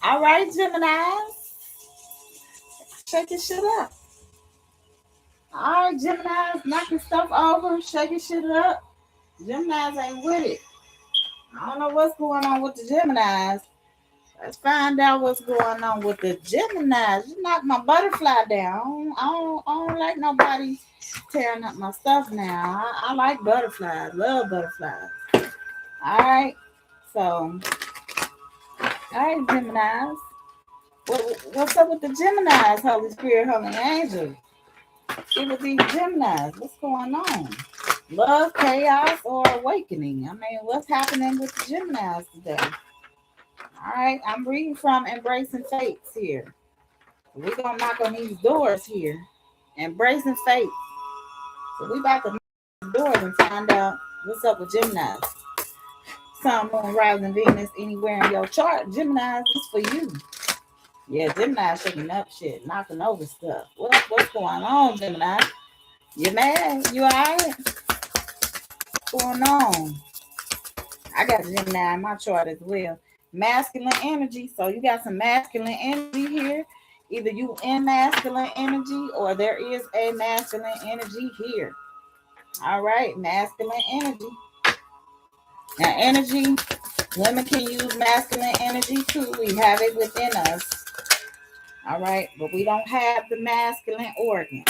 All right, Geminis. Shake your shit up. All right, Geminis, knocking stuff over, shaking shit up. Geminis ain't with it. I don't know what's going on with the Geminis. Let's find out what's going on with the Geminis. You knocked my butterfly down. I don't like nobody tearing up my stuff now. I like butterflies. Love butterflies. All right. So, all right, Geminis. What's up with the Geminis, Holy Spirit, Holy Angel? See with these Geminis, what's going on? Love, chaos, or awakening? I mean, what's happening with the Geminis today? All right, I'm reading from Embracing Fates here. We're going to knock on these doors here. Embracing Fates. So we about to knock on these doors and find out what's up with Geminis. Sun, Moon, Rising, Venus, anywhere in your chart. Geminis is for you. Yeah, Gemini shaking up shit, knocking over stuff. What's going on, Gemini? You mad? You alright? What's going on? I got Gemini in my chart as well. Masculine energy. So you got some masculine energy here. Either you in masculine energy or there is a masculine energy here. All right, masculine energy. Now, energy, women can use masculine energy too. We have it within us. All right, but we don't have the masculine organs.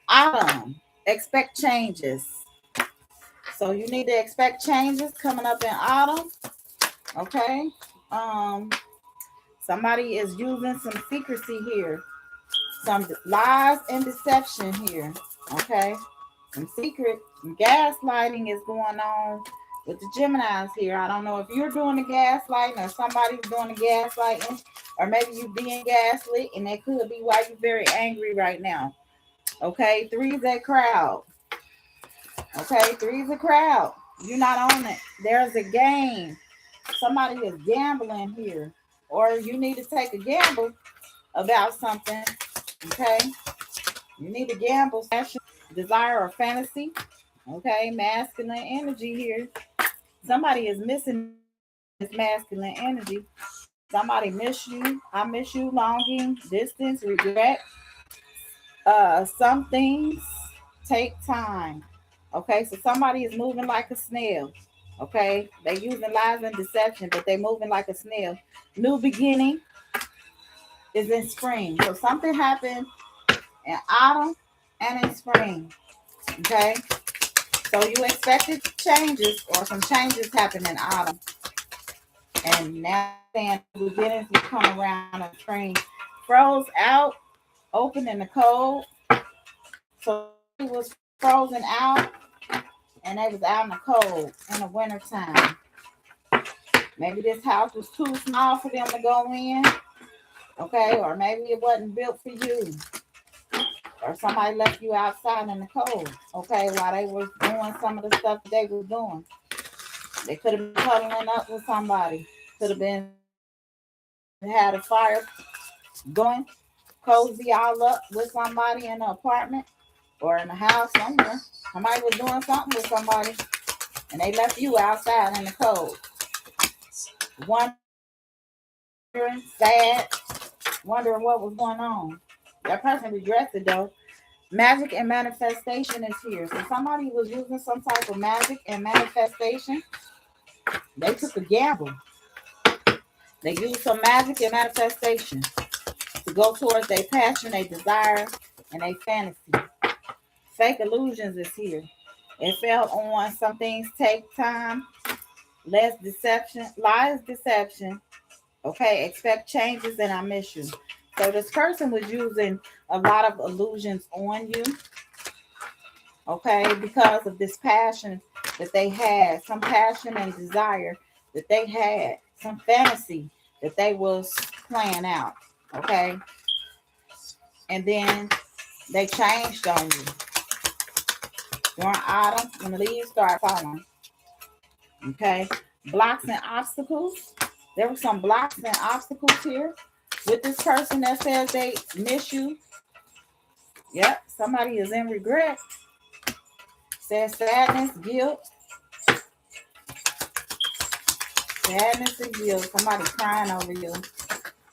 Autumn, expect changes. So you need to expect changes coming up in autumn. Okay. Um, somebody is using some secrecy here, some lies and deception here. Okay, some secret, some gaslighting is going on with the Geminis here. I don't know if you're doing the gaslighting or somebody's doing the gaslighting, or maybe you being gaslit, and that could be why you're very angry right now. Okay, three's a crowd. Okay, three's a crowd. You're not on it. There's a game. Somebody is gambling here, or you need to take a gamble about something. Okay, you need to gamble, passion, desire, or fantasy. Okay, masculine energy here. Somebody is missing this masculine energy. Somebody miss you. I miss you. Longing, distance, regret. Some things take time. Okay, so somebody is moving like a snail. Okay, they using lies and deception, but they moving like a snail. New beginning is in spring. So something happened in autumn and in spring. Okay, so you expected changes, or some changes happened in autumn, and now saying beginnings will come around in spring. Froze out, open in the cold. So somebody was frozen out, and they was out in the cold in the winter time. Maybe this house was too small for them to go in. Okay, or maybe it wasn't built for you, or somebody left you outside in the cold. Okay, while they were doing some of the stuff that they were doing, they could have been cuddling up with somebody. Could have been had a fire going, cozy all up with somebody in the apartment or in the house somewhere. Somebody was doing something with somebody, and they left you outside in the cold. Wondering, sad, wondering what was going on. That person regrets it though. Magic and manifestation is here. So somebody was using some type of magic and manifestation. They took a gamble. They used some magic and manifestation to go towards their passion, their desire, and their fantasy. Fake illusions is here. It fell on some things take time, less deception, lies, deception. Okay, expect changes, and I miss you. So this person was using a lot of illusions on you. Okay, because of this passion that they had, some passion and desire that they had, some fantasy that they was playing out. Okay, and then they changed on you during autumn when the leaves start falling. Okay, blocks and obstacles. There were some blocks and obstacles here with this person that says they miss you. Yep, somebody is in regret. Says sadness, guilt, sadness and guilt. Somebody crying over you.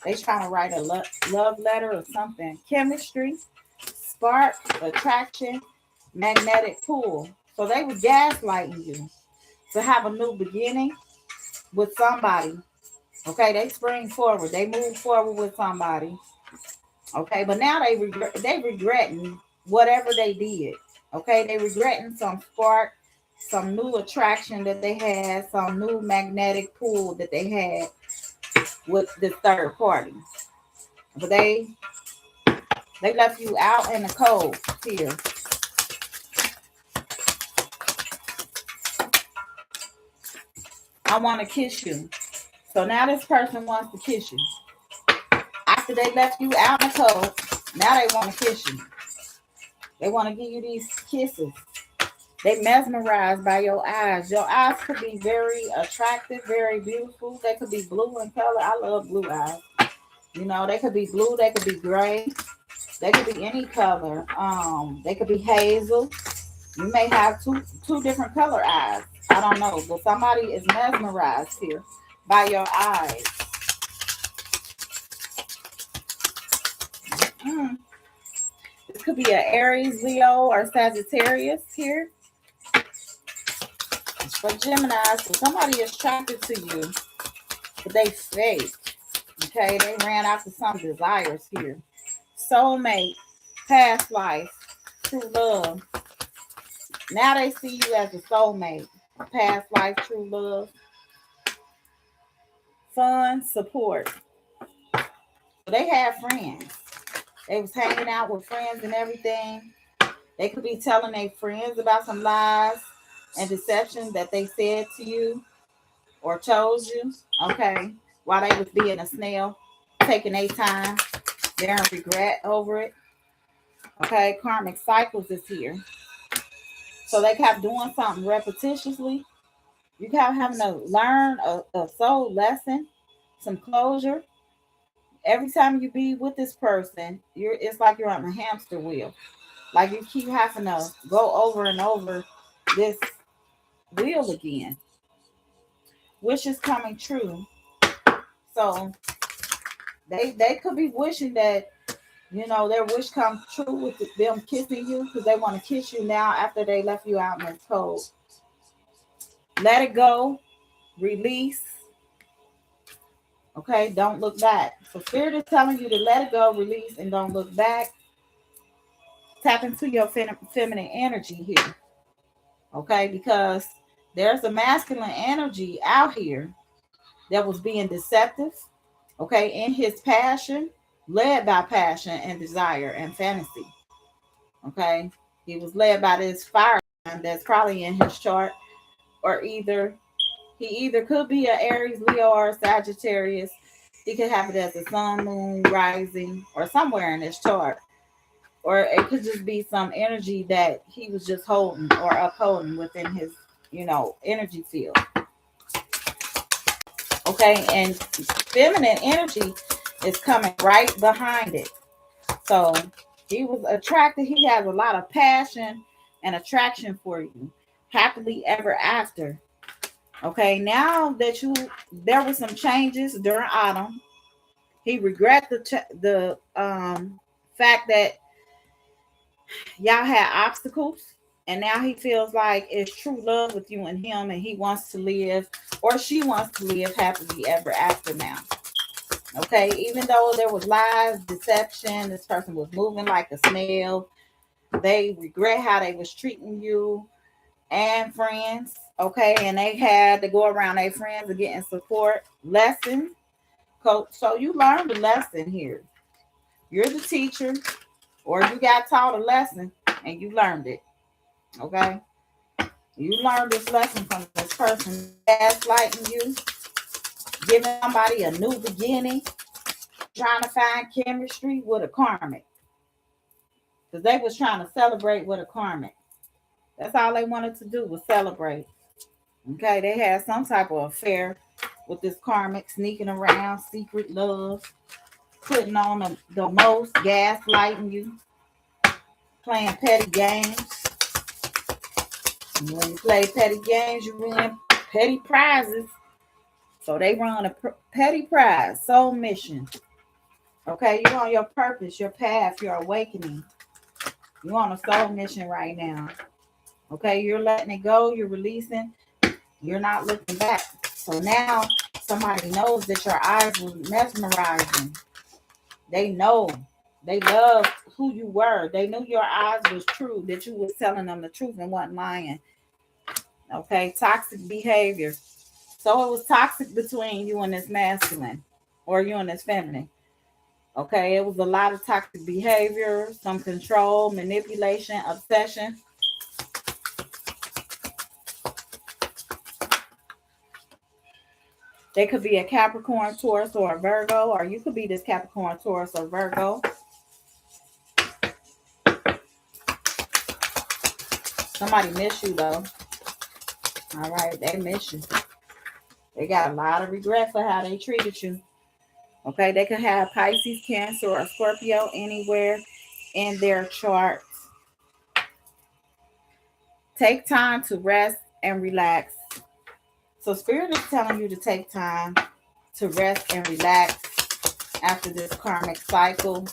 They trying to write a love letter or something. Chemistry, spark, attraction, magnetic pull. So they were gaslighting you to have a new beginning with somebody. Okay, they spring forward. They move forward with somebody. Okay, but now they regretting whatever they did. Okay, they regretting some spark, some new attraction that they had, some new magnetic pull that they had with the third party. But they left you out in the cold here. I want to kiss you. So now this person wants to kiss you. After they left you out in the cold, now they want to kiss you. They want to give you these kisses. They mesmerized by your eyes. Your eyes could be very attractive, very beautiful. They could be blue in color. I love blue eyes. You know, they could be blue, they could be gray, they could be any color. They could be hazel. You may have two different color eyes. I don't know, but somebody is mesmerized here by your eyes. Mm. This could be an Aries, Leo, or Sagittarius here. For Gemini, so somebody is attracted to you, but they fake. Okay, they ran after some desires here. Soulmate, past life, true love. Now they see you as a soulmate, past life, true love, fun, support. They have friends. They was hanging out with friends and everything. They could be telling their friends about some lies and deception that they said to you or told you. Okay, while they was being a snail, taking their time. They're in regret over it. Okay, karmic cycles is here. So they kept doing something repetitiously. You kept having to learn a soul lesson, some closure. Every time you be with this person, it's like you're on a hamster wheel. Like you keep having to go over and over this wheel again. Wish is coming true. So they could be wishing that their wish comes true with them kissing you because they want to kiss you now after they left you out in the cold. Let it go, release. Okay, don't look back. So Spirit is telling you to let it go, release, and don't look back. Tap into your feminine energy here. Okay, because there's a masculine energy out here that was being deceptive. Okay, in his passion, led by passion and desire and fantasy. Okay, he was led by this fire that's probably in his chart, or he either could be an Aries, Leo, or Sagittarius. He could have it as a sun, moon, rising, or somewhere in his chart. Or it could just be some energy that he was just holding or upholding within his, energy field. Okay, and feminine energy is coming right behind it. So he was attracted. He has a lot of passion and attraction for you. Happily ever after. Okay, now that there were some changes during autumn. He regret the fact that y'all had obstacles, and now he feels like it's true love with you and him, and he wants to live, or she wants to live happily ever after now. Okay, even though there was lies, deception, this person was moving like a snail. They regret how they was treating you and friends. Okay, and they had to go around their friends and getting support. Lesson. So you learned a lesson here. You're the teacher, or you got taught a lesson and you learned it. Okay, you learned this lesson from this person gaslighting you, giving somebody a new beginning, trying to find chemistry with a karmic, because they was trying to celebrate with a karmic. That's all they wanted to do was celebrate. Okay, they had some type of affair with this karmic, sneaking around, secret love, putting on the most, gaslighting you, playing petty games. And when you play petty games, you win petty prizes. So they run a petty prize, soul mission. Okay, you're on your purpose, your path, your awakening. You're on a soul mission right now. Okay, you're letting it go, you're releasing, you're not looking back. So now somebody knows that your eyes were mesmerizing. They know. They love who you were. They knew your eyes was true, that you was telling them the truth and wasn't lying. Okay, toxic behavior. So it was toxic between you and this masculine or you and this feminine. Okay, it was a lot of toxic behavior, some control, manipulation, obsession. They could be a Capricorn, Taurus, or a Virgo, or you could be this Capricorn, Taurus, or Virgo. Somebody miss you though. All right, they miss you. They got a lot of regret for how they treated you. Okay, they could have Pisces, Cancer, or Scorpio anywhere in their charts. Take time to rest and relax. So Spirit is telling you to take time to rest and relax after this karmic cycle,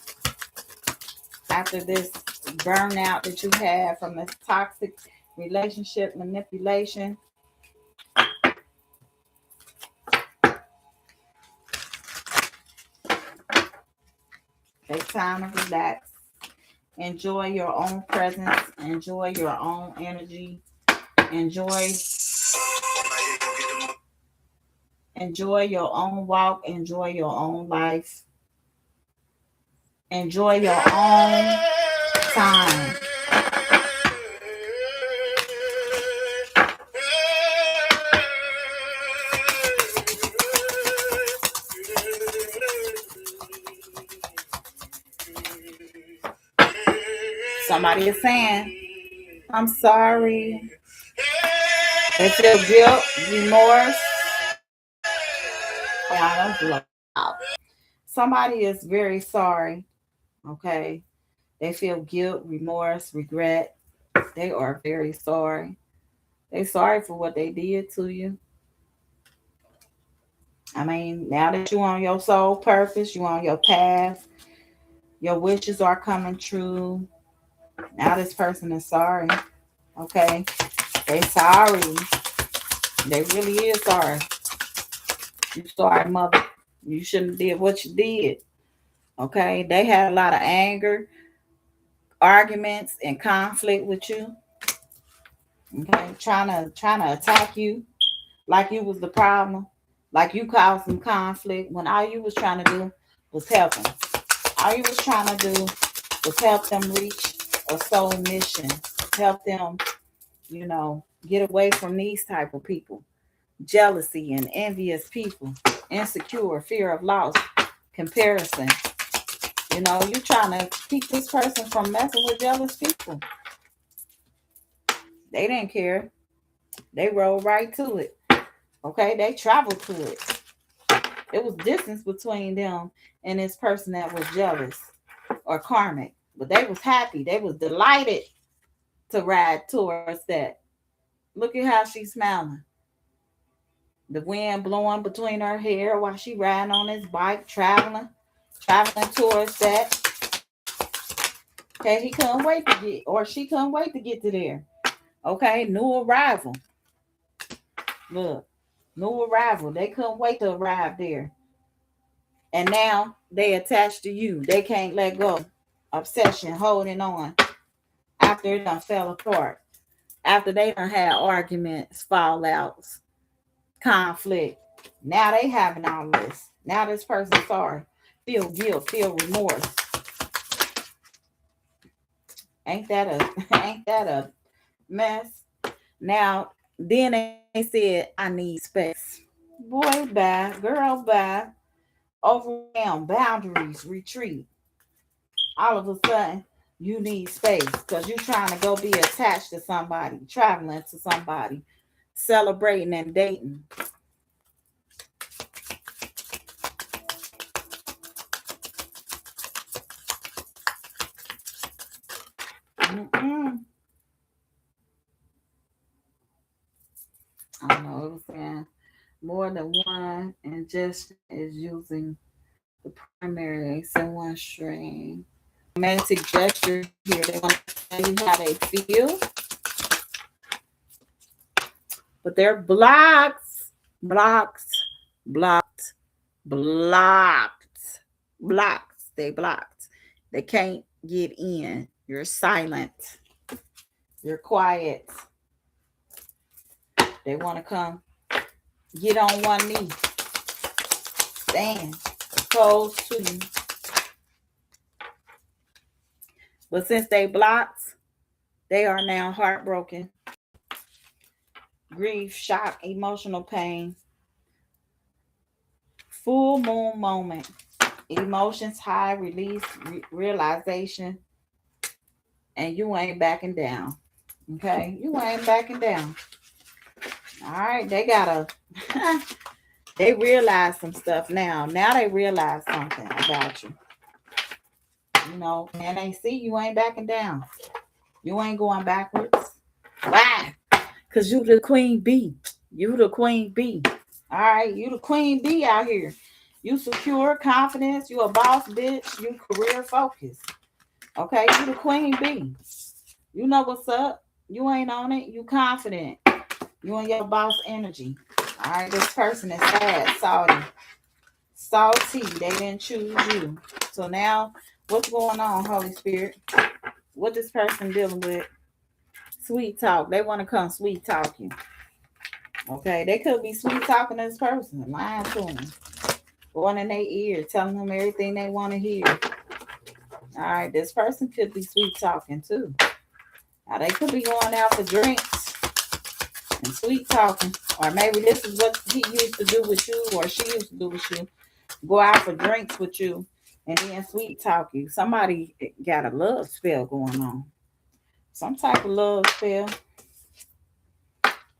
after this burnout that you had from this toxic relationship manipulation. Take time to relax. Enjoy your own presence. Enjoy your own energy. Enjoy your own walk. Enjoy your own life. Enjoy your own time. Somebody is saying, I'm sorry. They feel guilt, remorse. Yeah, that's loud. Somebody is very sorry. Okay. They feel guilt, remorse, regret. They are very sorry. They're sorry for what they did to you. I mean, now that you're on your soul purpose, you're on your path, your wishes are coming true. Now this person is sorry. Okay. They sorry. They really is sorry. You sorry, mother. You shouldn't have did what you did. Okay. They had a lot of anger, arguments, and conflict with you. Okay. Trying to attack you like you was the problem. Like you caused some conflict when all you was trying to do was help them. All you was trying to do was help them reach a soul mission. Help them, you know, get away from these type of people. Jealousy and envious people, insecure, fear of loss, comparison. You know, you're trying to keep this person from messing with jealous people. They didn't care. They rolled right to it. Okay, they traveled to it. It was distance between them and this person that was jealous or karmic. But they was happy. They was delighted to ride towards that. Look at how she's smiling. The wind blowing between her hair while she riding on his bike, traveling towards that. Okay, he couldn't wait to get, or she couldn't wait to get to there. Okay, new arrival. Look, new arrival. They couldn't wait to arrive there. And now they attached to you. They can't let go. Obsession, holding on after it done fell apart. After they done had arguments, fallouts, conflict. Now they having all this. Now this person sorry. Feel guilt, feel remorse. Ain't that a ain't that a mess? Now then they said, I need space. Boy, bye, girl, bye. Overwhelmed, boundaries, retreat. All of a sudden, you need space because you're trying to go be attached to somebody, traveling to somebody, celebrating and dating. Mm-mm. I don't know. It was saying more than one ingestion is using The primary in one string. Romantic gesture here. They want to tell you how they feel, but they're blocked, blocked, blocked. They blocked. They can't get in. You're silent. You're quiet. They want to come get on one knee, stand close to you. But since they blocked, they are now heartbroken, grief, shock, emotional pain, full moon moment, emotions high, release, realization, and you ain't backing down. Okay, you ain't backing down. All right, they gotta. They realize some stuff now. Now they realize something about you. You know, and they see you ain't backing down. You ain't going backwards. Why? Because you the queen bee. You the queen bee. All right, you the queen bee out here. You secure, confidence. You a boss bitch. You career focused. Okay, you the queen bee. You know what's up. You ain't on it. You confident. You in your boss energy. All right, this person is sad, salty. They didn't choose you. So now, what's going on, Holy Spirit? What this person dealing with? Sweet talk. They want to come sweet talk you. Okay, they could be sweet talking to this person, lying to them, going in their ear, telling them everything they want to hear. All right, this person could be sweet talking too. Now they could be going out for drinks and sweet talking, or maybe this is what he used to do with you, or she used to do with you. Go out for drinks with you, and then sweet talk you. Somebody got a love spell going on. Some type of love spell.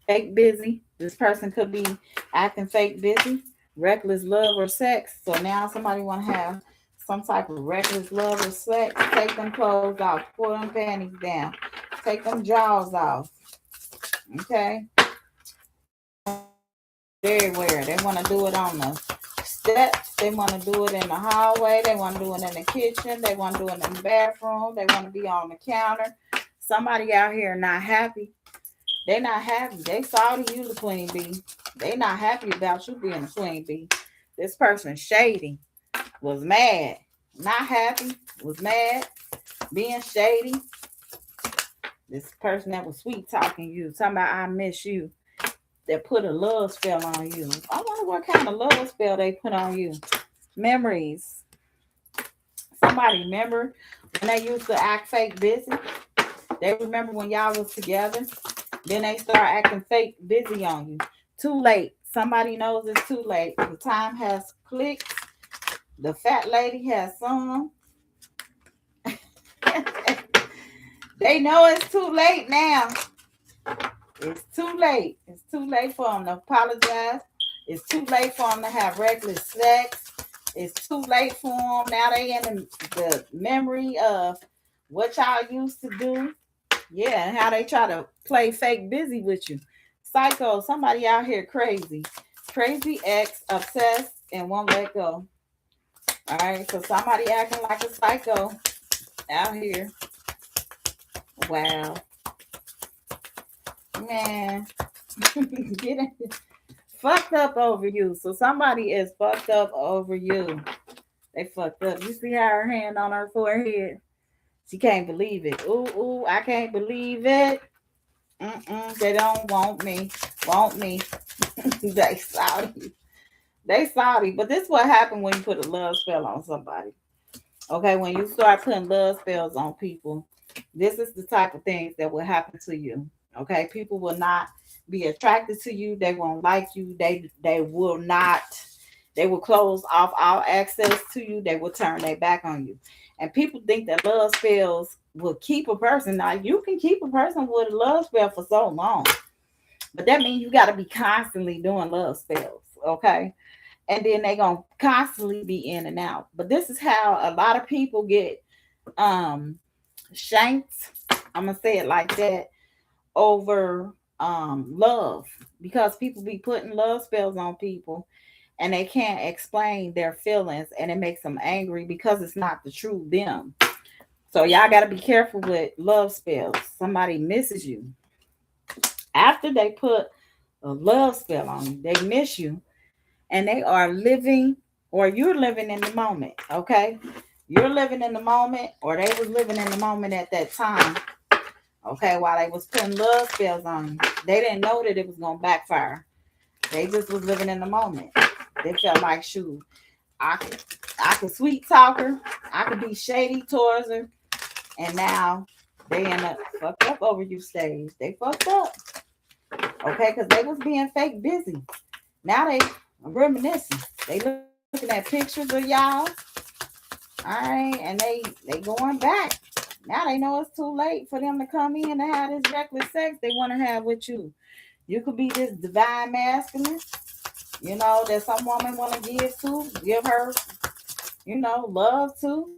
Fake busy. This person could be acting fake busy, reckless love or sex. So now somebody want to have some type of reckless love or sex. Take them clothes off, pull them panties down, take them drawers off. Okay. Everywhere. They want to do it on the steps. They want to do it in the hallway. They want to do it in the kitchen. They want to do it in the bathroom. They want to be on the counter. Somebody out here not happy. They not happy. They salty you the queen bee. They not happy about you being the queen bee. This person shady, was mad, not happy, was mad, being shady. This person that was sweet talking you, talking about I miss you, that put a love spell on you. I wonder what kind of love spell they put on you. Memories. Somebody remember when they used to act fake busy? They remember when y'all was together? Then they start acting fake busy on you. Too late. Somebody knows it's too late. The time has clicked. The fat lady has some. They know it's too late now. It's too late. It's too late for them to apologize. It's too late for them to have reckless sex. It's too late for them. Now they in the memory of what y'all used to do. Yeah, and how they try to play fake busy with you. Psycho, somebody out here crazy. Crazy ex, obsessed, and won't let go. All right, so somebody acting like a psycho out here. Wow. Man, get it. Fucked up over you. So somebody is fucked up over you. They fucked up. You see how her hand on her forehead? She can't believe it. Ooh, I can't believe it. They don't want me. Want me. They salty. They salty. But this is what happened when you put a love spell on somebody. Okay, when you start putting love spells on people, this is the type of things that will happen to you. Okay, people will not be attracted to you. They won't like you. They will not. They will close off all access to you. They will turn their back on you. And people think that love spells will keep a person. Now, you can keep a person with a love spell for so long, but that means you got to be constantly doing love spells, okay? And then they're going to constantly be in and out. But this is how a lot of people get shanked. I'm going to say it like that, over love, because people be putting love spells on people and they can't explain their feelings, and it makes them angry because it's not the true them. So y'all got to be careful with love spells. Somebody misses you after they put a love spell on you. They miss you, and they are living, or you're living in the moment. Okay, you're living in the moment, or they was living in the moment at that time. Okay, while they was putting love spells on you, they didn't know that it was gonna backfire. They just was living in the moment. They felt like, shoot, I could, I could sweet talk her, I could be shady towards her, and now they end up fucked up over you stage. They fucked up, okay, because they was being fake busy. Now they reminiscing. They looking at pictures of y'all, all right, and they going back. Now they know it's too late for them to come in and have this reckless sex they want to have with you. You could be this divine masculine, that some woman want to give her, love to.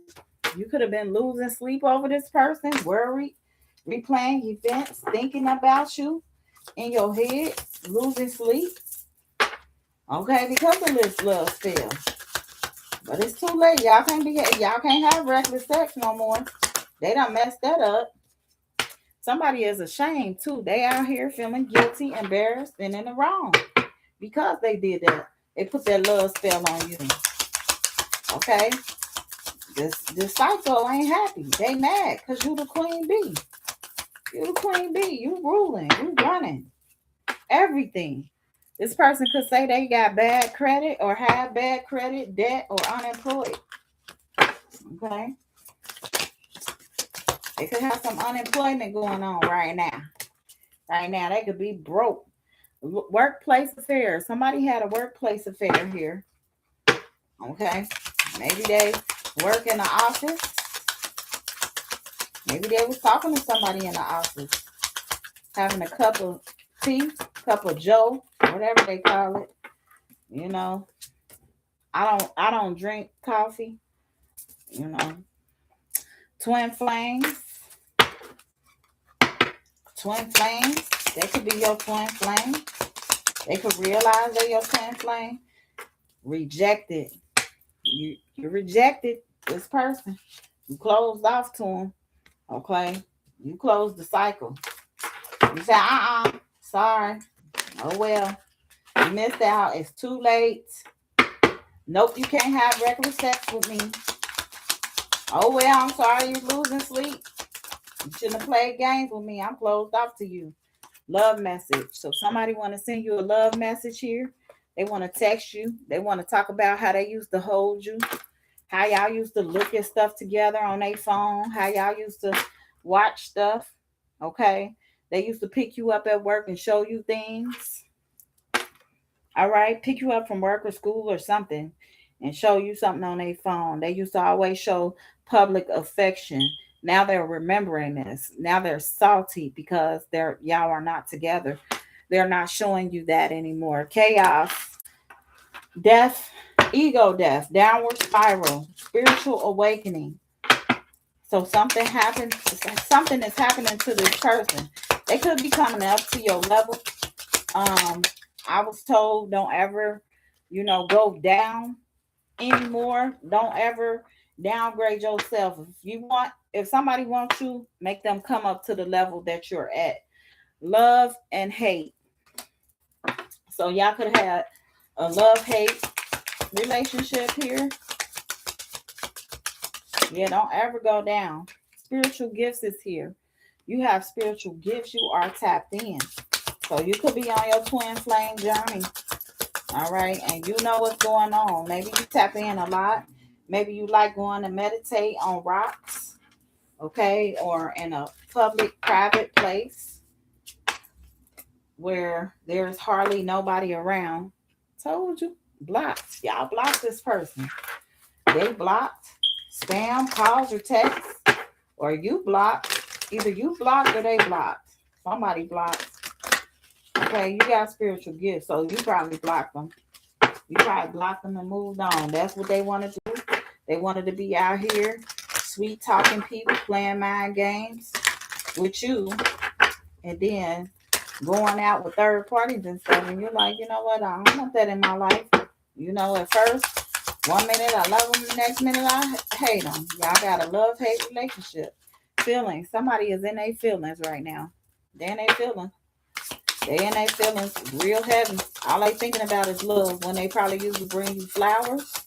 You could have been losing sleep over this person, worried, replaying events, thinking about you in your head, losing sleep. Okay, because of this love spell. But it's too late. Y'all can't have reckless sex no more. They done messed that up. Somebody is ashamed too. They out here feeling guilty, embarrassed, and in the wrong because they did that. They put that love spell on you. Okay, this psycho ain't happy. They mad because you the queen bee. You the queen bee. You ruling. You running everything. This person could say they got bad credit or have bad credit, debt, or unemployed. Okay, they could have some unemployment going on right now. Right now, they could be broke. Workplace affairs. Somebody had a workplace affair here. Okay. Maybe they work in the office. Maybe they was talking to somebody in the office, having a cup of tea, cup of joe, whatever they call it. I don't drink coffee. You know, twin flames. Twin flames. They could be your twin flame. They could realize they're your twin flame. Rejected. You rejected this person. You closed off to them. Okay. You closed the cycle. You say, sorry. Oh well. You missed out. It's too late. Nope, you can't have regular sex with me. Oh well, I'm sorry you're losing sleep. You shouldn't have played games with me. I'm closed off to you. Love message. So somebody want to send you a love message here. They want to text you. They want to talk about how they used to hold you, how y'all used to look at stuff together on their phone, how y'all used to watch stuff. Okay. They used to pick you up at work and show you things. All right. Pick you up from work or school or something and show you something on their phone. They used to always show public affection. Now they're remembering this. Now they're salty because y'all are not together. They're not showing you that anymore. Chaos, death, ego death, downward spiral, spiritual awakening. So something happened. Something is happening to this person. They could be coming up to your level. I was told don't ever, go down anymore. Don't ever downgrade yourself. If somebody wants you, make them come up to the level that you're at. Love and hate. So y'all could have had a love-hate relationship here. Yeah, don't ever go down. Spiritual gifts is here. You have spiritual gifts. You are tapped in. So you could be on your twin flame journey. All right. And you know what's going on. Maybe you tap in a lot. Maybe you like going to meditate on rocks. Okay. Or in a public, private place where there's hardly nobody around. Told you. Blocked. Y'all blocked this person. They blocked. Spam, calls, or texts. Or you blocked. Either you blocked or they blocked. Somebody blocked. Okay, you got spiritual gifts, so you probably blocked them. You probably blocked them and moved on. That's what they wanted to do. They wanted to be out here, sweet talking people, playing mind games with you, and then going out with third parties and stuff. And you're like, you know what? I don't want that in my life. You know, at first, 1 minute I love them, the next minute I hate them. Y'all got a love-hate relationship. Feelings. Somebody is in their feelings right now. They in their feelings. They in their feelings real heavy. All they thinking about is love when they probably used to bring you flowers.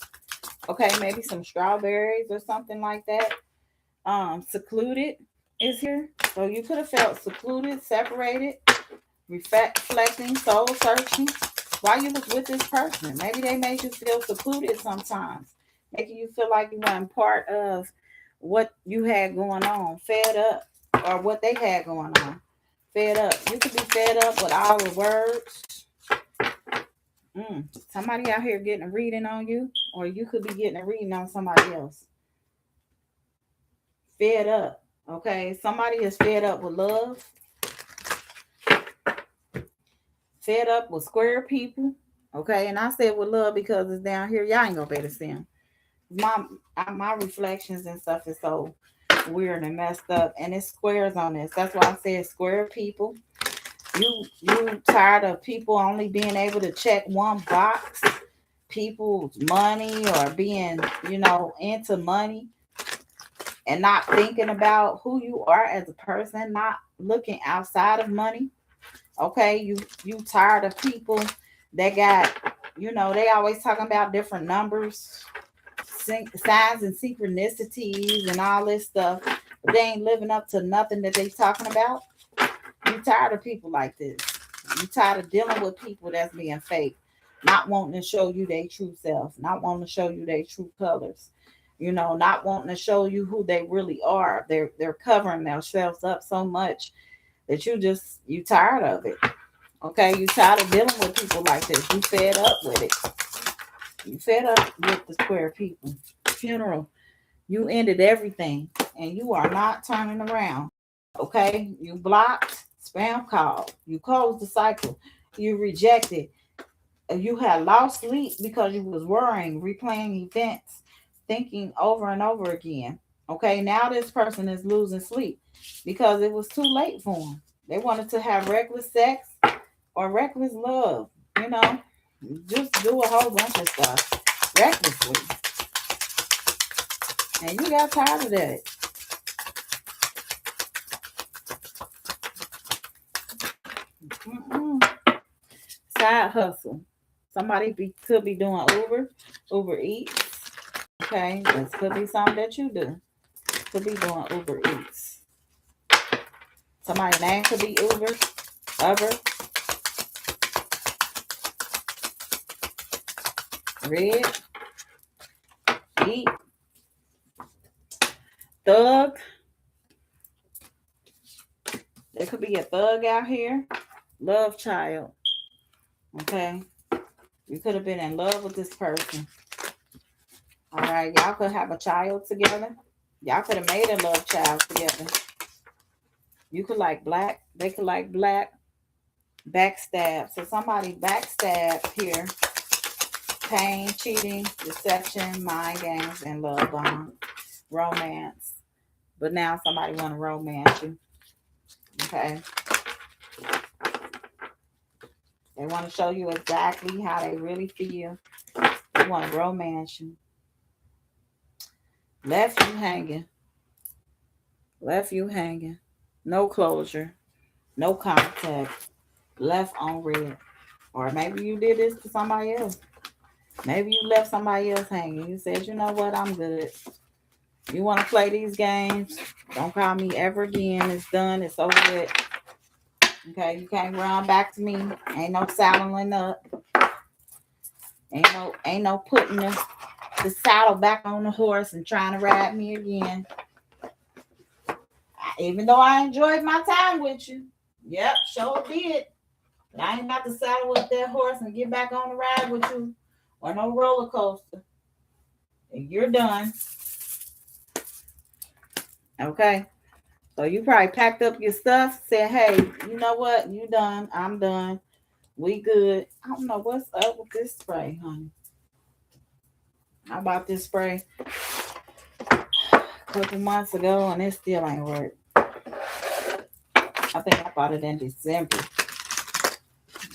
Okay, maybe some strawberries or something like that. Secluded is here. So you could have felt secluded, separated, reflecting, soul searching while you was with this person. Maybe they made you feel secluded sometimes, making you feel like you weren't part of what you had going on, fed up, or what they had going on. Fed up. You could be fed up with all the words. Somebody out here getting a reading on you, or you could be getting a reading on somebody else. Fed up. Okay, somebody is fed up with love, fed up with square people. Okay, and I said with love because it's down here. Y'all ain't gonna be able to see them. My reflections and stuff is so weird and messed up, and it's squares on this. That's why I said square people. You tired of people only being able to check one box, people's money, or being into money, and not thinking about who you are as a person, not looking outside of money. Okay, you tired of people that got, they always talking about different numbers, signs and synchronicities and all this stuff, but they ain't living up to nothing that they talking about. You tired of people like this. You tired of dealing with people that's being fake, not wanting to show you their true self, not wanting to show you their true colors, not wanting to show you who they really are. They're covering themselves up so much that you tired of it. Okay, you tired of dealing with people like this. You fed up with it. You fed up with the square people. Funeral. You ended everything and you are not turning around. Okay, you blocked, spam called, you closed the cycle, you rejected, you had lost sleep because you was worrying, replaying events, thinking over and over again. Okay, now this person is losing sleep because it was too late for them. They wanted to have reckless sex or reckless love, you know, just do a whole bunch of stuff recklessly. And you got tired of that. Mm-mm. Side hustle. Could be doing Uber Eats. Okay, this could be something that you do. Could be doing Uber Eats. Somebody's name could be Uber, Red, Eat, Thug. There could be a thug out here. Love child. Okay. You could have been in love with this person. All right. Y'all could have a child together. Y'all could have made a love child together. You could like black. They could like black. Backstab. So somebody backstab here. Pain, cheating, deception, mind games, and love bomb. Romance. But now somebody want to romance you. Okay. They want to show you exactly how they really feel. They want to romance you. Left you hanging. Left you hanging. No closure. No contact. Left on red. Or maybe you did this to somebody else. Maybe you left somebody else hanging. You said, you know what, I'm good. You want to play these games? Don't call me ever again. It's done. It's over with. Okay, you can't run back to me. Ain't no saddling up. Ain't no putting the saddle back on the horse and trying to ride me again. Even though I enjoyed my time with you. Yep, sure did. But I ain't about to saddle up that horse and get back on the ride with you. Or no roller coaster. And you're done. Okay. So you probably packed up your stuff, said, hey, you know what? You done. I'm done. We good. I don't know what's up with this spray, honey. How about this spray a couple months ago and it still ain't work. I think I bought it in December.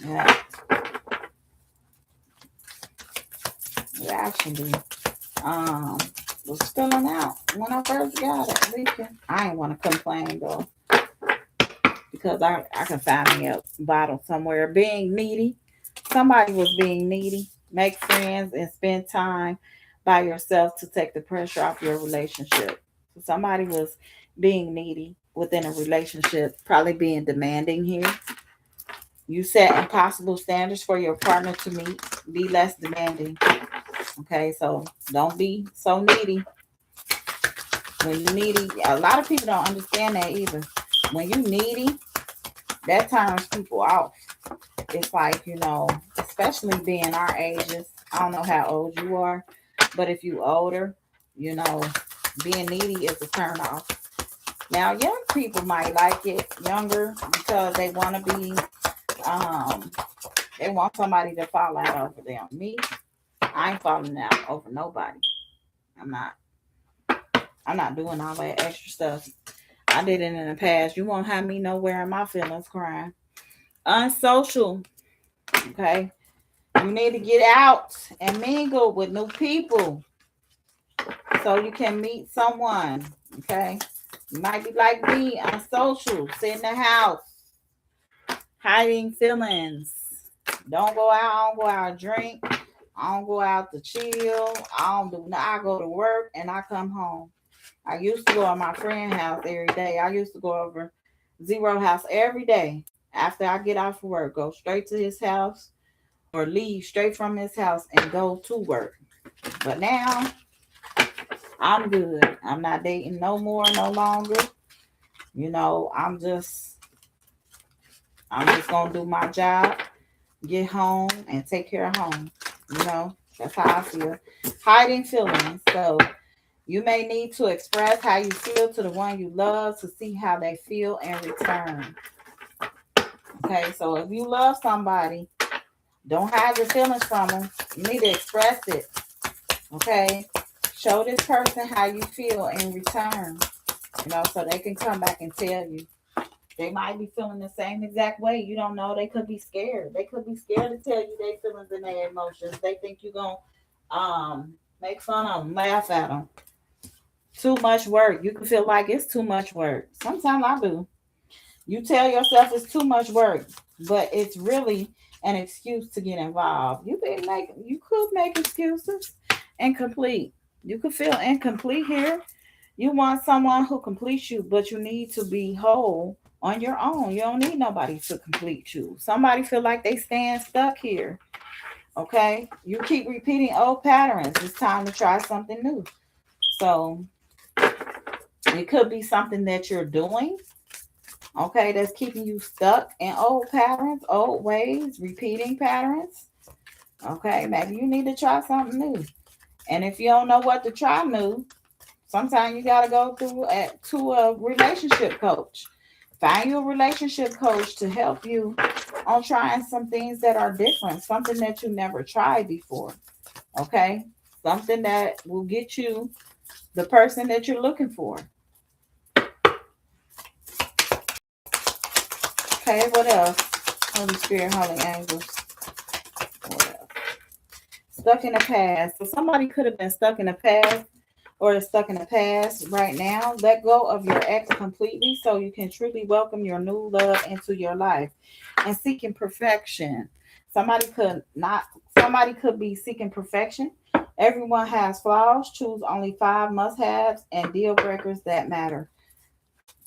Yeah. It actually um was filling out when I first got it. Leaking. I ain't want to complain though because I can find me a bottle somewhere. Being needy, somebody was being needy. Make friends and spend time by yourself to take the pressure off your relationship. So somebody was being needy within a relationship, probably being demanding here. You set impossible standards for your partner to meet. Be less demanding. Okay, so don't be so needy. When you needy, a lot of people don't understand that either. When you needy, that turns people off. It's like, especially being our ages. I don't know how old you are, but if you older, you know, being needy is a turn off. Now, young people might like it younger because um, they want somebody to fall out over them. Me, I ain't falling out over nobody. I'm not. I'm not doing all that extra stuff. I did it in the past. You won't have me nowhere in my feelings crying. Unsocial. Okay. You need to get out and mingle with new people so you can meet someone. Okay. You might be like me, unsocial, sit in the house, hiding feelings. Don't go out. I don't go out and drink. I don't go out to chill. I don't do. I go to work and I come home. I used to go to my friend's house every day. I used to go over Zero house every day after I get off of work. Go straight to his house or leave straight from his house and go to work. But now I'm good. I'm not dating no more, no longer. You know, I'm just gonna do my job, get home, and take care of home. You know, that's how I feel. Hiding feelings. So you may need to express how you feel to the one you love to see how they feel in return. Okay, so if you love somebody, don't hide your feelings from them. You need to express it. Okay, show this person how you feel in return. So they can come back and tell you. They might be feeling the same exact way. You don't know. They could be scared. They could be scared to tell you their feelings and their emotions. They think you're gonna make fun of them, laugh at them. Too much work. You can feel like it's too much work. Sometimes I do. You tell yourself it's too much work, but it's really an excuse to get involved. You could make excuses. Incomplete. You could feel incomplete here. You want someone who completes you, but you need to be whole on your own. You don't need nobody to complete you. Somebody feel like they stand stuck here. Okay? You keep repeating old patterns. It's time to try something new. So it could be something that you're doing, okay, that's keeping you stuck in old patterns, old ways, repeating patterns. Okay, maybe you need to try something new. And if you don't know what to try new, sometimes you got to go to a relationship coach. Find you a relationship coach to help you on trying some things that are different, something that you never tried before. Okay, something that will get you the person that you're looking for. Okay, what else? Holy Spirit, Holy Angels. What else? Stuck in the past. So somebody could have been stuck in the past or is stuck in the past right now. Let go of your ex completely so you can truly welcome your new love into your life and seeking perfection. Somebody could not somebody could be seeking perfection. Everyone has flaws. Choose only 5 must-haves and deal breakers that matter.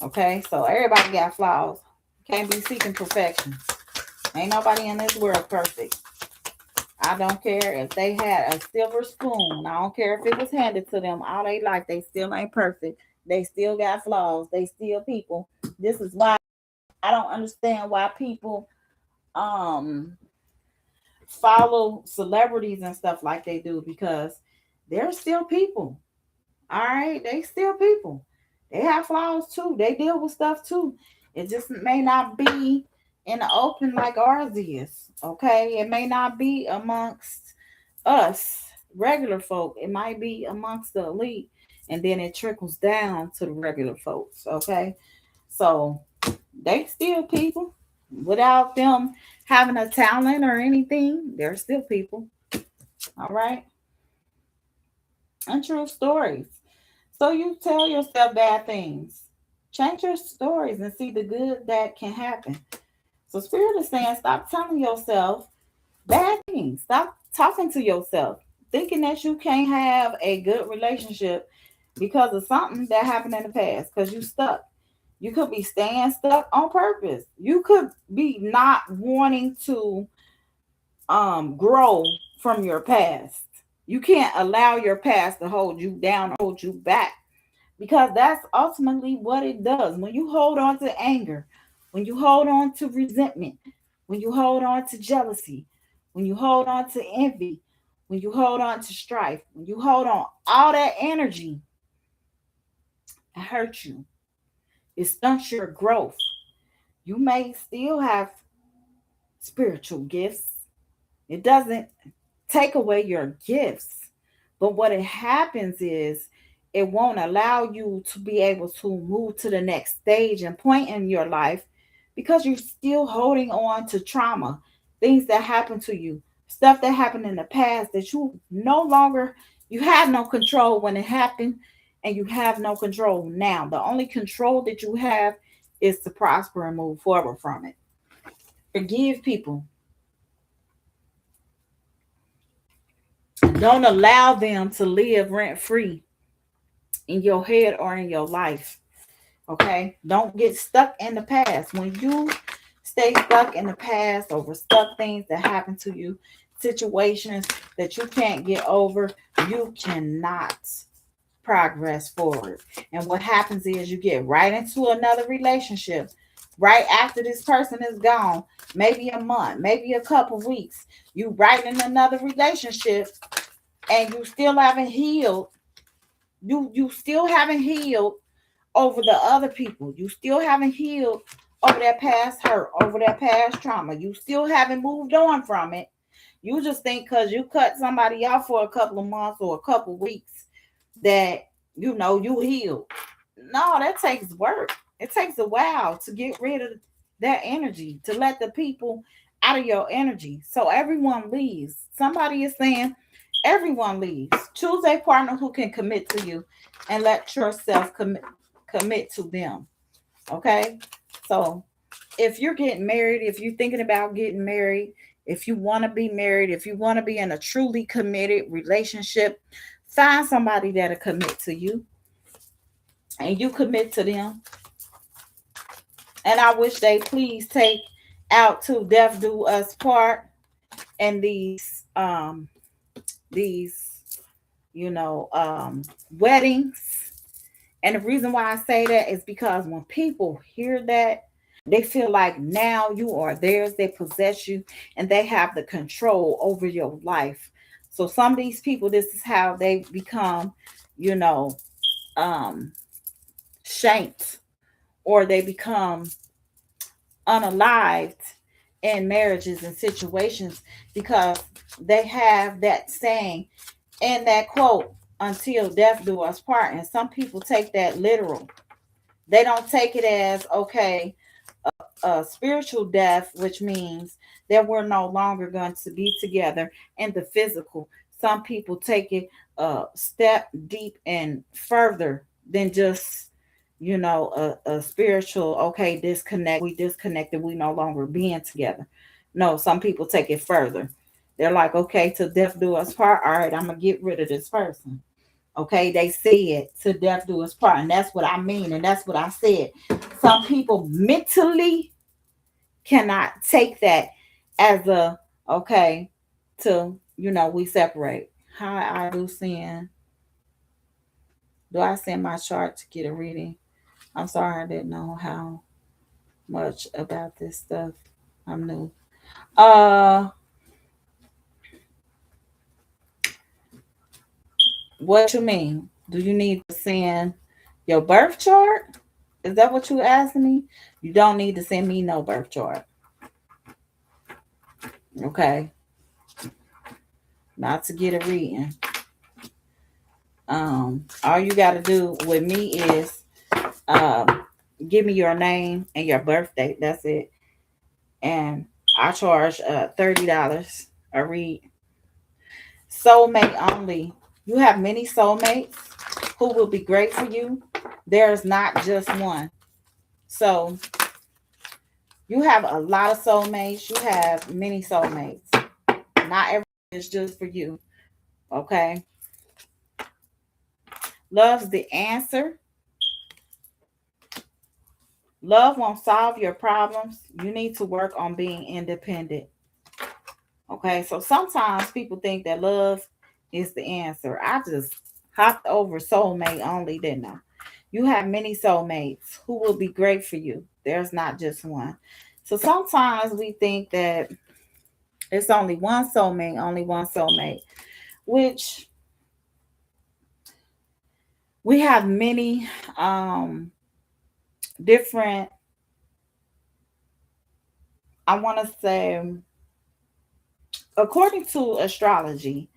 Okay, so everybody got flaws. Can't be seeking perfection. Ain't nobody in this world perfect. I don't care if they had a silver spoon. I don't care if it was handed to them all their life. They still ain't perfect. They still got flaws. They still people. This is why I don't understand why people um follow celebrities and stuff like they do because they're still people. All right, they still people. They have flaws too. They deal with stuff too. It just may not be in the open like ours is. Okay, it may not be amongst us regular folk. It might be amongst the elite, and then it trickles down to the regular folks. Okay, so they still people without them having a talent or anything. They're still people. All right. and true stories. So you tell yourself bad things. Change your stories and see the good that can happen. So Spirit is saying, stop telling yourself bad things. Stop talking to yourself, thinking that you can't have a good relationship because of something that happened in the past. Because you stuck. You could be staying stuck on purpose. You could be not wanting to grow from your past. You can't allow your past to hold you down, hold you back, because that's ultimately what it does. When you hold on to anger, when you hold on to resentment, when you hold on to jealousy, when you hold on to envy, when you hold on to strife, when you hold on, all that energy, it hurts you. It stunts your growth. You may still have spiritual gifts. It doesn't take away your gifts. But what it happens is it won't allow you to be able to move to the next stage and point in your life because you're still holding on to trauma, things that happened to you, stuff that happened in the past that you no longer, you had no control when it happened, and you have no control now. The only control that you have is to prosper and move forward from it. Forgive people. Don't allow them to live rent free in your head or in your life. Okay? Don't get stuck in the past. When you stay stuck in the past over stuck things that happen to you, situations that you can't get over, you cannot progress forward. And what happens is you get right into another relationship right after this person is gone, maybe a month, maybe a couple weeks. You right in another relationship and you still haven't healed. You still haven't healed over the other people. You still haven't healed over that past hurt, over that past trauma. You still haven't moved on from it. You just think because you cut somebody out for a couple of months or a couple of weeks that you healed. No, that takes work. It takes a while to get rid of that energy, to let the people out of your energy. So everyone leaves. Somebody is saying everyone leaves. Choose a partner who can commit to you and let yourself commit to them. Okay? So if you're getting married, if you're thinking about getting married, if you want to be married, if you want to be in a truly committed relationship, find somebody that'll commit to you and you commit to them. And I wish they please take out to death do us part and these weddings. And the reason why I say that is because when people hear that, they feel like now you are theirs, they possess you, and they have the control over your life. So some of these people, this is how they become, you know, um, shanked, or they become unalived in marriages and situations because they have that saying and that quote, until death do us part. And some people take that literal. They don't take it as, okay, a spiritual death, which means that we're no longer going to be together in the physical. Some people take it a step deep and further than just, a spiritual, okay, disconnected, we no longer being together. No, some people take it further. They're like, okay, till death do us part. All right, I'm going to get rid of this person. Okay, they said to death do us part, and that's what I mean, and that's what I said. Some people mentally cannot take that as a okay to we separate. How I do I send my chart to get a reading? I'm sorry, I didn't know how much about this stuff. I'm new. What you mean? Do you need to send your birth chart? Is that what you asking me? You don't need to send me no birth chart. Okay. Not to get a reading. All you gotta do with me is um give me your name and your birth date. That's it. And I charge $30 a read. Soulmate only. You have many soulmates who will be great for you. There's not just one. So you have a lot of soulmates. You have many soulmates. Not everyone is just for you. Okay. Love's the answer. Love won't solve your problems. You need to work on being independent. Okay. So sometimes people think that love is the answer. I just hopped over soulmate only, didn't I? You have many soulmates who will be great for you. There's not just one. So sometimes we think that it's only one soulmate, which we have many different, I want to say, according to astrology,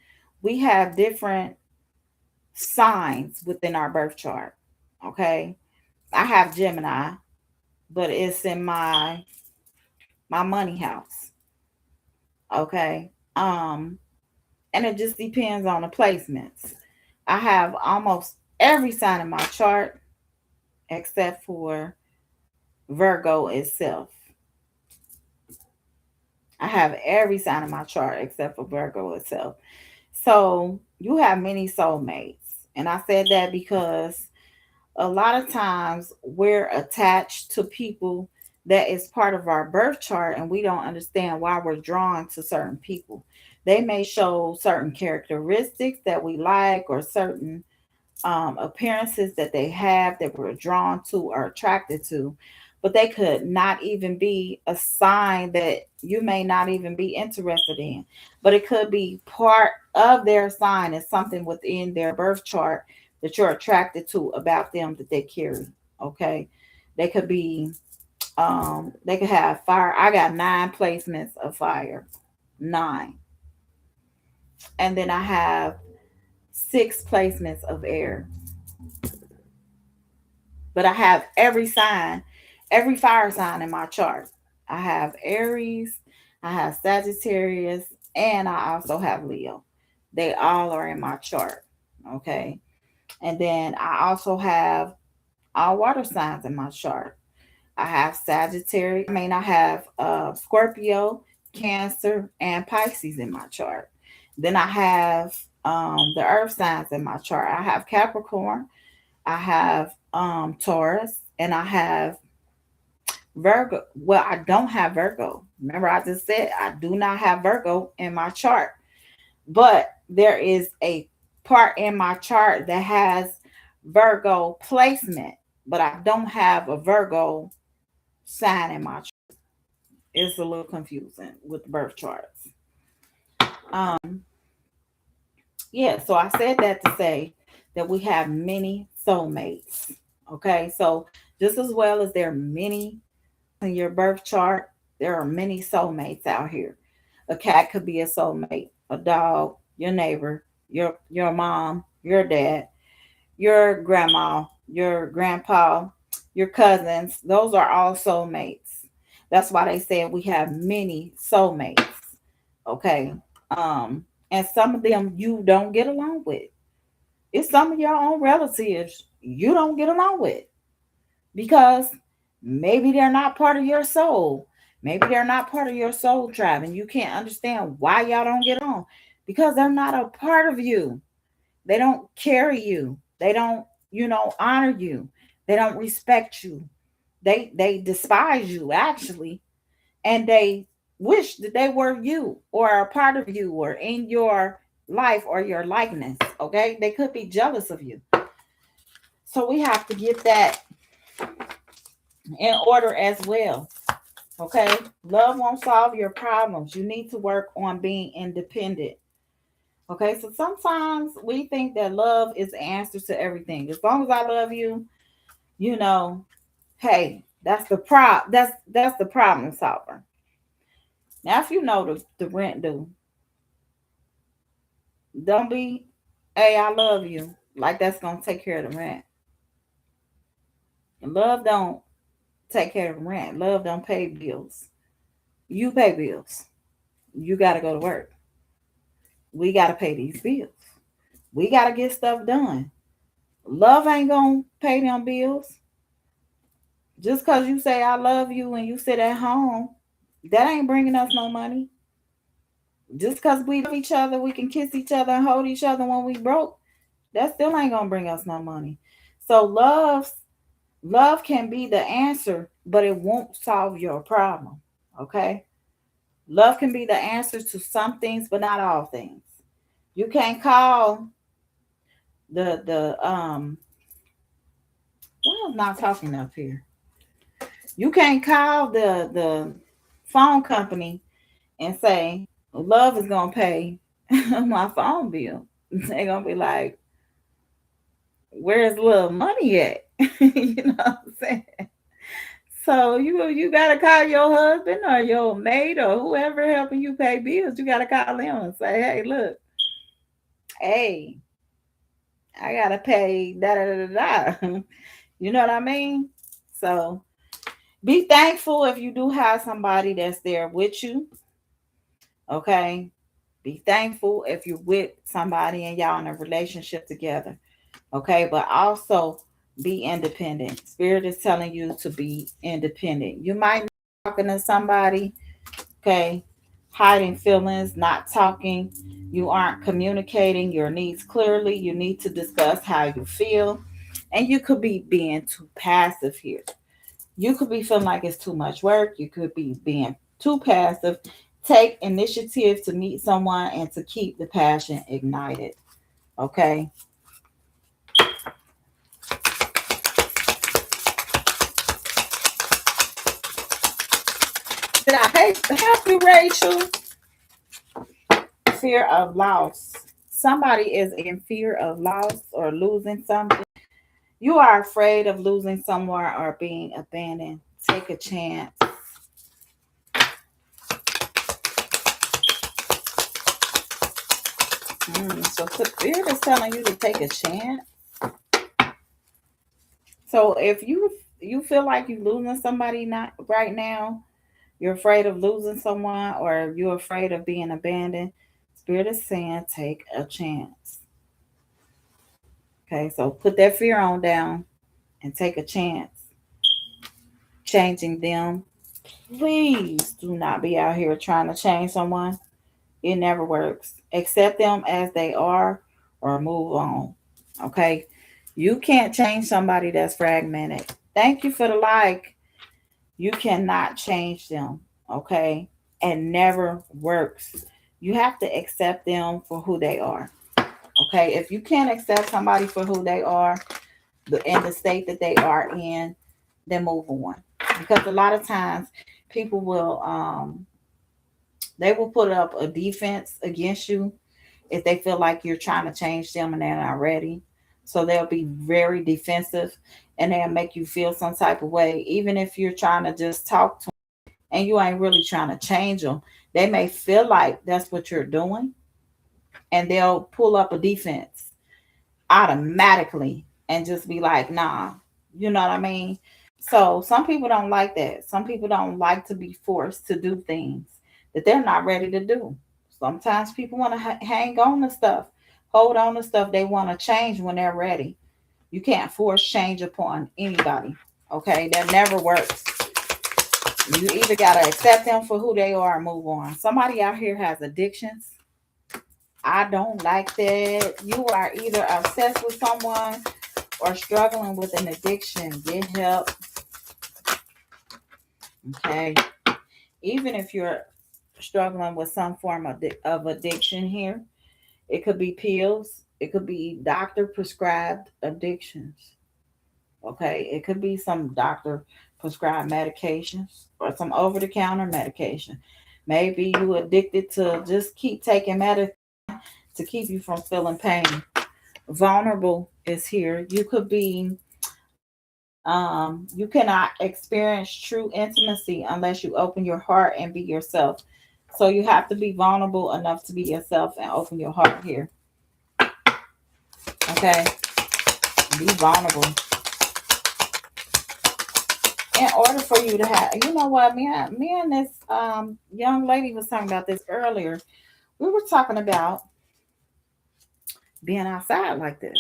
we have different signs within our birth chart. Okay. I have Gemini, but it's in my money house. Okay. And it just depends on the placements. I have almost every sign in my chart except for Virgo itself. I have every sign in my chart except for Virgo itself. So you have many soulmates. And I said that because a lot of times we're attached to people that is part of our birth chart and we don't understand why we're drawn to certain people. They may show certain characteristics that we like or certain appearances that they have that we're drawn to or attracted to, but they could not even be a sign that you may not even be interested in. But it could be part of their sign and something within their birth chart that you're attracted to about them that they carry. Okay. They could be, they could have fire. I got 9 placements of fire, 9. And then I have 6 placements of air. But I have every sign, every fire sign in my chart. I have Aries, I have Sagittarius, and I also have Leo. They all are in my chart. Okay. And then I also have all water signs in my chart. I have Sagittarius, I have Scorpio, Cancer, and Pisces in my chart. Then I have the earth signs in my chart. I have Capricorn, I have Taurus, and I have Virgo. Well, I don't have Virgo. Remember, I just said I do not have Virgo in my chart, but there is a part in my chart that has Virgo placement, but I don't have a Virgo sign in my chart. It's a little confusing with birth charts. Um, yeah, so I said that to say that we have many soulmates. Okay, so just as well as there are many in your birth chart, there are many soulmates out here. A cat could be a soulmate, a dog, your neighbor, your mom, your dad, your grandma, your grandpa, your cousins. Those are all soulmates. That's why they said we have many soulmates. Okay. And some of them you don't get along with. It's some of your own relatives you don't get along with because maybe they're not part of your soul. Maybe they're not part of your soul tribe, and you can't understand why y'all don't get on because they're not a part of you. They don't carry you. They don't, honor you. They don't respect you. They despise you actually, and they wish that they were you or a part of you or in your life or your likeness. Okay, they could be jealous of you. So we have to get that in order as well. Okay, love won't solve your problems. You need to work on being independent. Okay, so sometimes we think that love is the answer to everything. As long as I love you, you know, hey, that's the problem solver. Now, if you know the rent due, don't be, hey, I love you. Like that's gonna take care of the rent. And love don't take care of the rent. Love don't pay bills. You pay bills. You gotta go to work. We gotta pay these bills. We got to get stuff done. Love ain't going to pay them bills. Just because you say I love you and you sit at home, that ain't bringing us no money. Just because we love each other, we can kiss each other and hold each other when we broke, that still ain't going to bring us no money. So love can be the answer, but it won't solve your problem. Okay? Love can be the answer to some things, but not all things. You can't call the why am I not talking up here? You can't call the phone company and say love is gonna pay my phone bill. They're gonna be like, where's love money at? You know what I'm saying? So you gotta call your husband or your maid or whoever helping you pay bills. You gotta call them and say, hey, look, hey, I gotta pay da da da da. Da. You know what I mean? So be thankful if you do have somebody that's there with you. Okay. Be thankful if you're with somebody and y'all in a relationship together. Okay. But also be independent. Spirit is telling you to be independent. You might be talking to somebody, okay, hiding feelings, not talking. You aren't communicating your needs clearly. You need to discuss how you feel. And you could be being too passive here. You could be feeling like it's too much work. You could be being too passive. Take initiative to meet someone and to keep the passion ignited. Okay. Did I help you, Rachel? Fear of loss. Somebody is in fear of loss or losing something. You are afraid of losing someone or being abandoned. Take a chance. So Spirit is telling you to take a chance. So if you feel like you're losing somebody not right now, you're afraid of losing someone or you're afraid of being abandoned, Spirit is saying take a chance. Okay, so put that fear on down and take a chance. Changing them. Please do not be out here trying to change someone. It never works. Accept them as they are or move on. Okay? You can't change somebody that's fragmented. Thank you for the like. You cannot change them. Okay? It never works. You have to accept them for who they are. Okay? If you can't accept somebody for who they are, in the state that they are in, then move on. Because a lot of times people will they will put up a defense against you if they feel like you're trying to change them and they're not ready. So they'll be very defensive and they'll make you feel some type of way, even if you're trying to just talk to them and you ain't really trying to change them. They may feel like that's what you're doing and they'll pull up a defense automatically and just be like, nah, you know what I mean? So some people don't like that. Some people don't like to be forced to do things that they're not ready to do. Sometimes people want to hang on to stuff, hold on to stuff they want to change when they're ready. You can't force change upon anybody. Okay, that never works. You either got to accept them for who they are and move on. Somebody out here has addictions. I don't like that. You are either obsessed with someone or struggling with an addiction. Get help. Okay. Even if you're struggling with some form of addiction here, it could be pills, it could be doctor prescribed addictions. Okay. It could be some doctor prescribed medications or some over the counter medication. Maybe you addicted to just keep taking medicine to keep you from feeling pain. Vulnerable is here. You could be you cannot experience true intimacy unless you open your heart and be yourself. So you have to be vulnerable enough to be yourself and open your heart here. Okay? Be vulnerable. In order for you to have, you know what, me and this young lady was talking about this earlier. We were talking about being outside like this.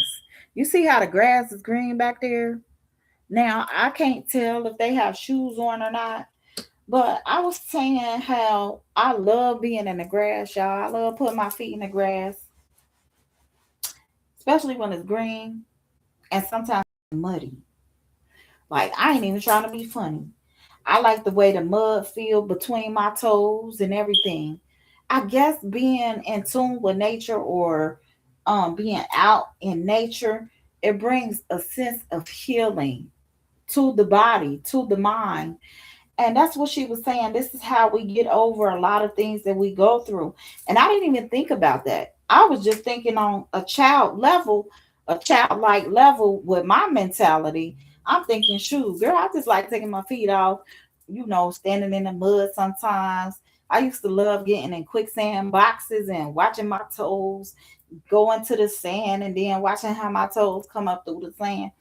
You see how the grass is green back there? Now, I can't tell if they have shoes on or not, but I was saying how I love being in the grass, y'all. I love putting my feet in the grass, especially when it's green and sometimes muddy. Like, I ain't even trying to be funny. I like the way the mud feel between my toes and everything. I guess being in tune with nature or being out in nature, it brings a sense of healing to the body, to the mind. And that's what she was saying. This is how we get over a lot of things that we go through. And I didn't even think about that. I was just thinking on a child level, a childlike level with my mentality. I'm thinking, shoot, girl, I just like taking my feet off, standing in the mud sometimes. I used to love getting in quicksand boxes and watching my toes go into the sand and then watching how my toes come up through the sand.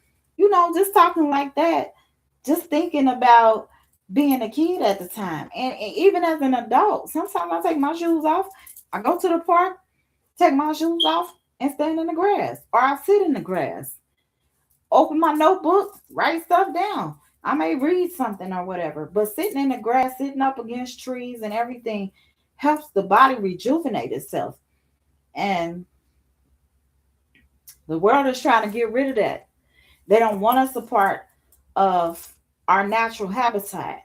Just talking like that, just thinking about being a kid at the time. And even as an adult, sometimes I take my shoes off. I go to the park, take my shoes off, and stand in the grass. Or I sit in the grass, open my notebook, write stuff down. I may read something or whatever. But sitting in the grass, sitting up against trees and everything helps the body rejuvenate itself. And the world is trying to get rid of that. They don't want us a part of our natural habitat.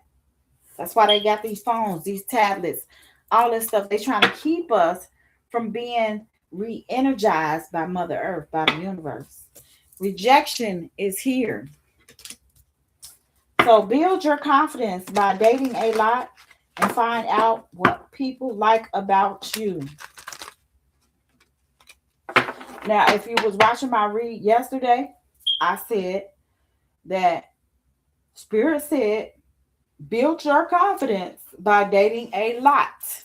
That's why they got these phones, these tablets, all this stuff. They're trying to keep us from being re energized by Mother Earth, by the universe. Rejection is here. So build your confidence by dating a lot and find out what people like about you. Now, if you was watching my read yesterday, I said that Spirit said build your confidence by dating a lot.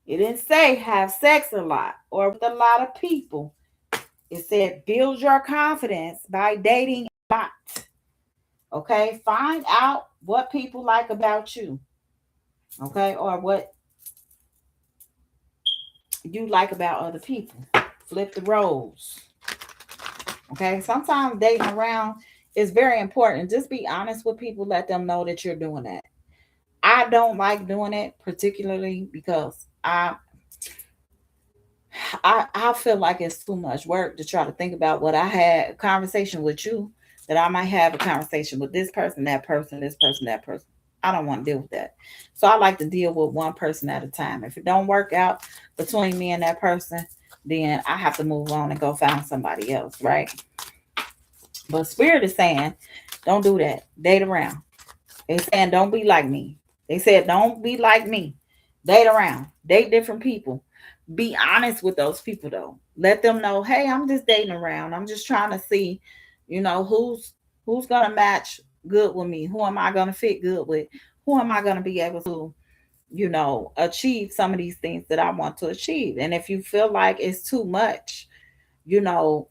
It didn't say have sex a lot or with a lot of people. It said build your confidence by dating a lot. Okay, find out what people like about you. Okay, or what you like about other people. Flip the roles. Okay, sometimes dating around is very important. Just be honest with people, let them know that you're doing that. I don't like doing it particularly because I feel like it's too much work to try to think about what I had a conversation with you, that I might have a conversation with this person, that person, this person, that person. I don't want to deal with that. So I like to deal with one person at a time. If it don't work out between me and that person, then I have to move on and go find somebody else, right? But Spirit is saying, don't do that. Date around. They saying don't be like me. They said don't be like me. Date around. Date different people. Be honest with those people though. Let them know, hey, I'm just dating around. I'm just trying to see, who's gonna match good with me. Who am I gonna fit good with? Who am I gonna be able to, achieve some of these things that I want to achieve? And if you feel like it's too much,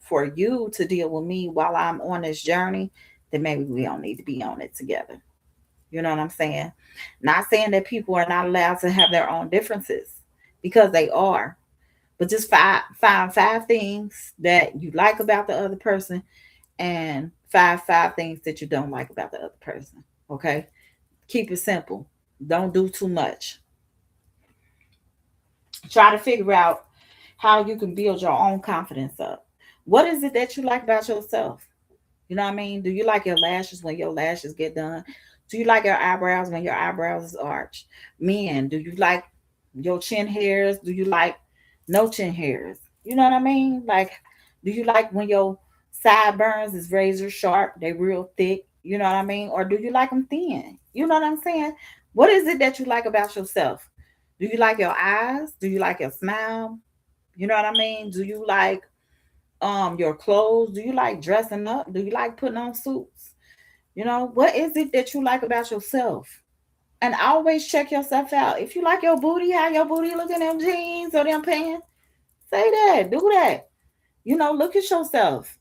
for you to deal with me while I'm on this journey, then maybe we don't need to be on it together. You know what I'm saying? Not saying that people are not allowed to have their own differences, because they are. But just find five things that you like about the other person and five things that you don't like about the other person. Okay? Keep it simple. Don't do too much. Try to figure out how you can build your own confidence up. What is it that you like about yourself? You know what I mean? Do you like your lashes when your lashes get done? Do you like your eyebrows when your eyebrows is arched? Men, do you like your chin hairs? Do you like no chin hairs? You know what I mean? Like, do you like when your sideburns is razor sharp? They real thick. You know what I mean? Or do you like them thin? You know what I'm saying? What is it that you like about yourself? Do you like your eyes? Do you like your smile? You know what I mean? Do you like your clothes? Do you like dressing up? Do you like putting on suits? What is it that you like about yourself? And always check yourself out. If you like your booty, how your booty look in them jeans or them pants, say that. Do that. Look at yourself.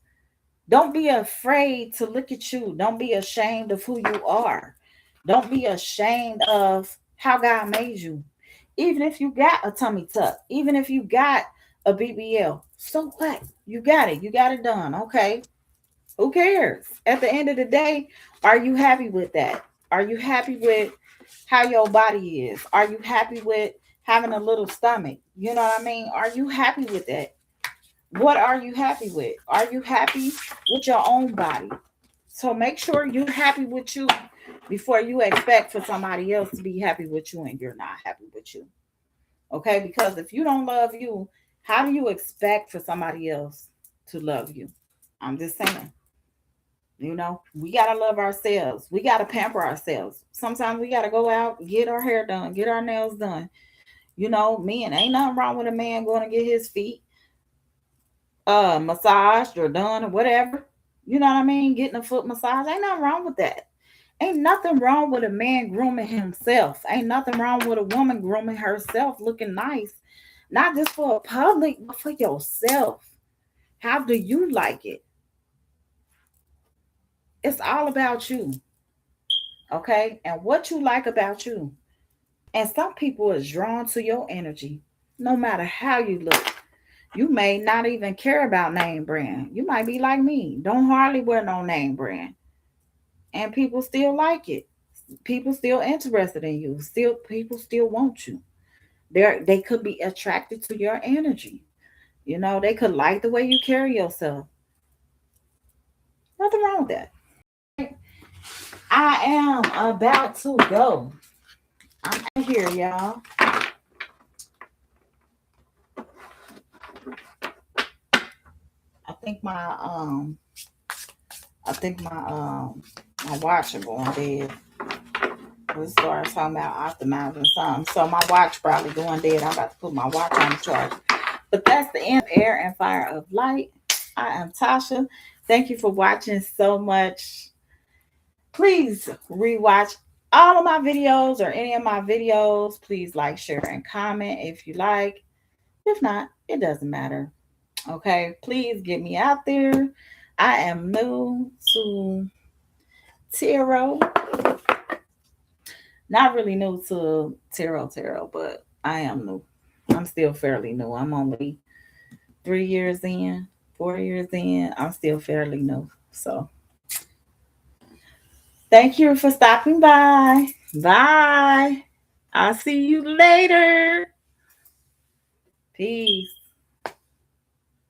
Don't be afraid to look at you. Don't be ashamed of who you are. Don't be ashamed of how God made you. Even if you got a tummy tuck, even if you got a BBL. So what? You got it. You got it done. Okay. Who cares? At the end of the day, are you happy with that? Are you happy with how your body is? Are you happy with having a little stomach? You know what I mean? Are you happy with that? What are you happy with? Are you happy with your own body? So make sure you're happy with you before you expect for somebody else to be happy with you and you're not happy with you. Okay? Because if you don't love you, how do you expect for somebody else to love you? I'm just saying. We got to love ourselves. We got to pamper ourselves. Sometimes we got to go out, get our hair done, get our nails done. Men, ain't nothing wrong with a man going to get his feet massaged or done or whatever. You know what I mean? Getting a foot massage. Ain't nothing wrong with that. Ain't nothing wrong with a man grooming himself. Ain't nothing wrong with a woman grooming herself, looking nice. Not just for a public, but for yourself. How do you like it? It's all about you. Okay? And what you like about you. And some people is drawn to your energy, no matter how you look. You may not even care about name brand. You might be like me, don't hardly wear no name brand. And people still like it. People still interested in you. Still people still want you. They could be attracted to your energy. They could like the way you carry yourself. Nothing wrong with that. I am about to go. I'm out here, y'all. I think my I think my watch are going dead. We started talking about optimizing something. So my watch probably going dead. I'm about to put my watch on the charge. But that's the end of Air and Fire of Light. I am Tasha. Thank you for watching so much. Please rewatch all of my videos or any of my videos. Please like, share, and comment if you like. If not, it doesn't matter. Okay, please get me out there. I am new to tarot. Not really new to tarot, but I am new. I'm still fairly new. I'm only 3 years in, 4 years in. I'm still fairly new. So thank you for stopping by. Bye. I'll see you later. Peace.